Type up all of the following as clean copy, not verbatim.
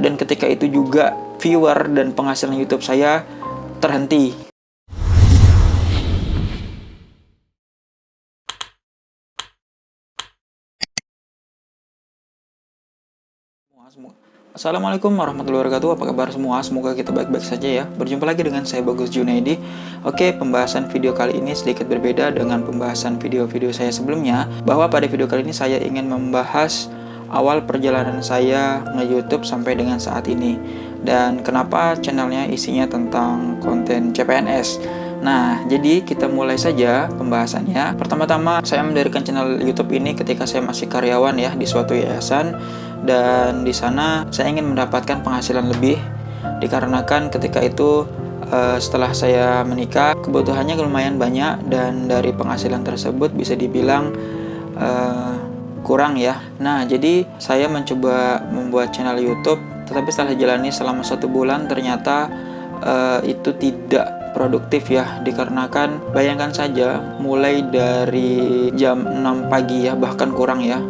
dan ketika itu juga viewer dan penghasilan YouTube saya terhenti. Assalamualaikum warahmatullahi wabarakatuh. Apa kabar semua? Semoga kita baik-baik saja ya. Berjumpa lagi dengan saya Bagus Junaidi. Oke, pembahasan video kali ini sedikit berbeda dengan pembahasan video-video saya sebelumnya. Bahwa pada video kali ini saya ingin membahas awal perjalanan saya nge-YouTube sampai dengan saat ini. Dan kenapa channelnya isinya tentang konten CPNS. Nah, jadi kita mulai saja pembahasannya. Pertama-tama, saya mendirikan channel YouTube ini ketika saya masih karyawan ya di suatu yayasan. Dan di sana saya ingin mendapatkan penghasilan lebih, dikarenakan ketika itu setelah saya menikah kebutuhannya lumayan banyak dan dari penghasilan tersebut bisa dibilang kurang ya. Nah, jadi saya mencoba membuat channel YouTube, tetapi setelah jalani selama 1 bulan ternyata itu tidak produktif ya, dikarenakan bayangkan saja mulai dari jam 6 pagi ya, bahkan kurang ya,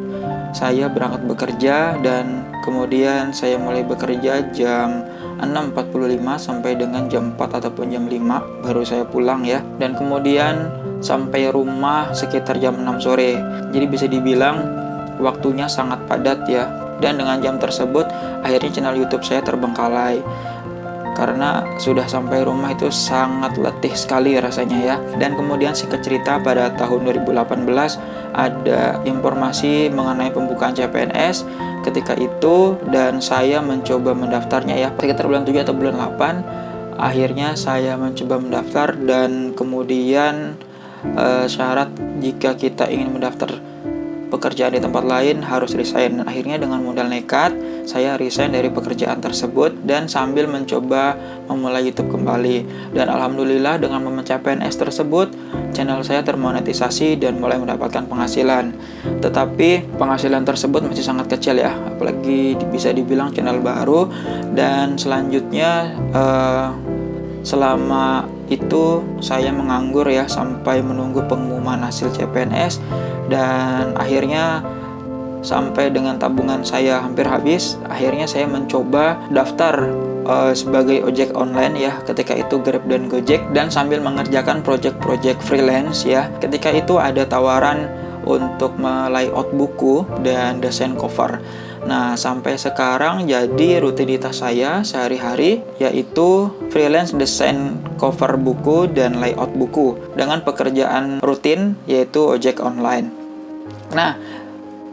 saya berangkat bekerja dan kemudian saya mulai bekerja jam 6.45 sampai dengan jam 4 ataupun jam 5 baru saya pulang ya, dan kemudian sampai rumah sekitar jam 6 sore. Jadi bisa dibilang waktunya sangat padat ya, dan dengan jam tersebut akhirnya channel YouTube saya terbengkalai karena sudah sampai rumah itu sangat letih sekali rasanya ya. Dan kemudian singkat cerita, pada tahun 2018 ada informasi mengenai pembukaan CPNS ketika itu, dan saya mencoba mendaftarnya ya sekitar bulan 7 atau bulan 8. Akhirnya saya mencoba mendaftar dan kemudian syarat jika kita ingin mendaftar pekerjaan di tempat lain harus resign. Akhirnya dengan modal nekat saya resign dari pekerjaan tersebut dan sambil mencoba memulai YouTube kembali. Dan alhamdulillah dengan memecah PNS tersebut channel saya termonetisasi dan mulai mendapatkan penghasilan. Tetapi penghasilan tersebut masih sangat kecil ya, apalagi bisa dibilang channel baru. Dan selanjutnya selama itu saya menganggur ya sampai menunggu pengumuman hasil CPNS, dan akhirnya sampai dengan tabungan saya hampir habis, akhirnya saya mencoba daftar sebagai ojek online ya, ketika itu Grab dan Gojek, dan sambil mengerjakan project-project freelance ya. Ketika itu ada tawaran untuk melayout buku dan desain cover. Nah, sampai sekarang jadi rutinitas saya sehari-hari yaitu freelance desain cover buku dan layout buku dengan pekerjaan rutin yaitu ojek online. Nah,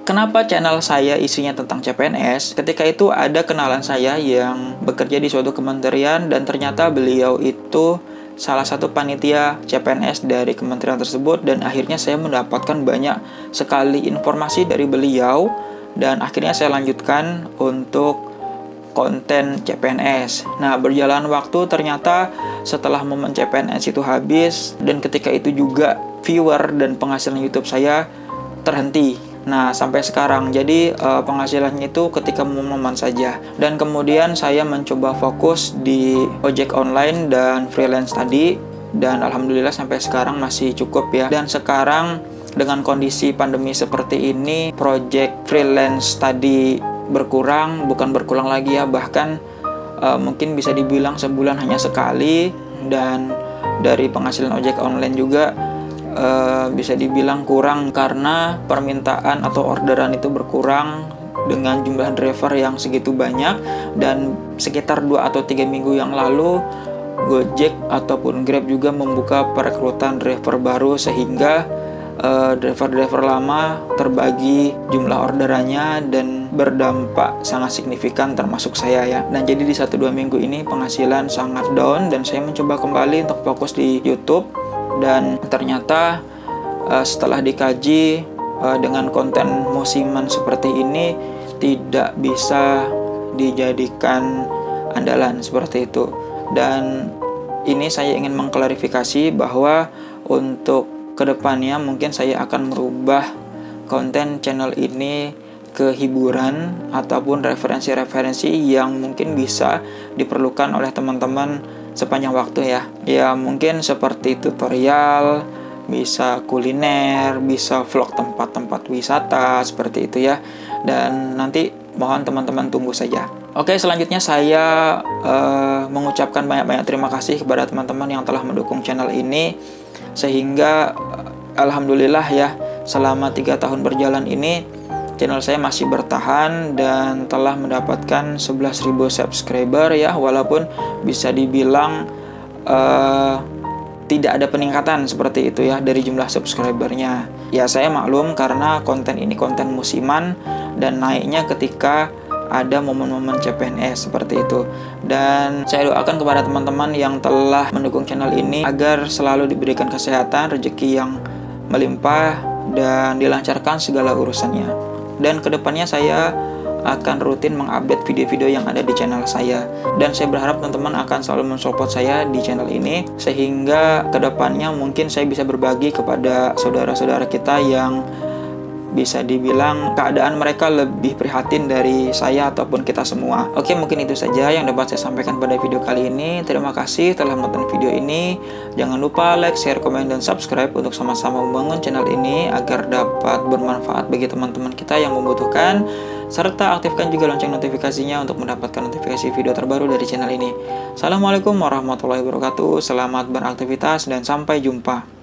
kenapa channel saya isinya tentang CPNS? Ketika itu ada kenalan saya yang bekerja di suatu kementerian dan ternyata beliau itu salah satu panitia CPNS dari kementerian tersebut, dan akhirnya saya mendapatkan banyak sekali informasi dari beliau. Dan akhirnya saya lanjutkan untuk konten CPNS. Nah, berjalan waktu ternyata setelah momen CPNS itu habis dan ketika itu juga viewer dan penghasilan YouTube saya terhenti. Nah, sampai sekarang jadi penghasilannya itu ketika momen saja. Dan kemudian saya mencoba fokus di ojek online dan freelance tadi, dan alhamdulillah sampai sekarang masih cukup ya. Dan sekarang dengan kondisi pandemi seperti ini, project freelance tadi bukan berkurang lagi ya, bahkan mungkin bisa dibilang sebulan hanya sekali. Dan dari penghasilan ojek online juga bisa dibilang kurang karena permintaan atau orderan itu berkurang dengan jumlah driver yang segitu banyak. Dan sekitar 2 atau 3 minggu yang lalu Gojek ataupun Grab juga membuka perekrutan driver baru, sehingga driver-driver lama terbagi jumlah orderannya dan berdampak sangat signifikan termasuk saya ya. Dan jadi di 1-2 minggu ini penghasilan sangat down dan saya mencoba kembali untuk fokus di YouTube. Dan ternyata setelah dikaji dengan konten musiman seperti ini tidak bisa dijadikan andalan seperti itu. Dan ini saya ingin mengklarifikasi bahwa untuk kedepannya mungkin saya akan merubah konten channel ini ke hiburan ataupun referensi-referensi yang mungkin bisa diperlukan oleh teman-teman sepanjang waktu ya. Ya mungkin seperti tutorial, bisa kuliner, bisa vlog tempat-tempat wisata seperti itu ya. Dan nanti mohon teman-teman tunggu saja. Oke, selanjutnya saya mengucapkan banyak-banyak terima kasih kepada teman-teman yang telah mendukung channel ini, sehingga alhamdulillah ya, selama 3 tahun berjalan ini channel saya masih bertahan dan telah mendapatkan 11.000 subscriber ya, walaupun bisa dibilang tidak ada peningkatan seperti itu ya dari jumlah subscribernya. Ya, saya maklum karena konten ini konten musiman dan naiknya ketika ada momen-momen CPNS seperti itu. Dan saya doakan kepada teman-teman yang telah mendukung channel ini agar selalu diberikan kesehatan, rezeki yang melimpah, dan dilancarkan segala urusannya. Dan kedepannya saya akan rutin mengupdate video-video yang ada di channel saya. Dan saya berharap teman-teman akan selalu mensupport saya di channel ini, sehingga kedepannya mungkin saya bisa berbagi kepada saudara-saudara kita yang bisa dibilang keadaan mereka lebih prihatin dari saya ataupun kita semua. Oke, mungkin itu saja yang dapat saya sampaikan pada video kali ini. Terima kasih telah menonton video ini. Jangan lupa like, share, komen, dan subscribe untuk sama-sama membangun channel ini agar dapat bermanfaat bagi teman-teman kita yang membutuhkan, serta aktifkan juga lonceng notifikasinya untuk mendapatkan notifikasi video terbaru dari channel ini. Assalamualaikum warahmatullahi wabarakatuh. Selamat beraktivitas dan sampai jumpa.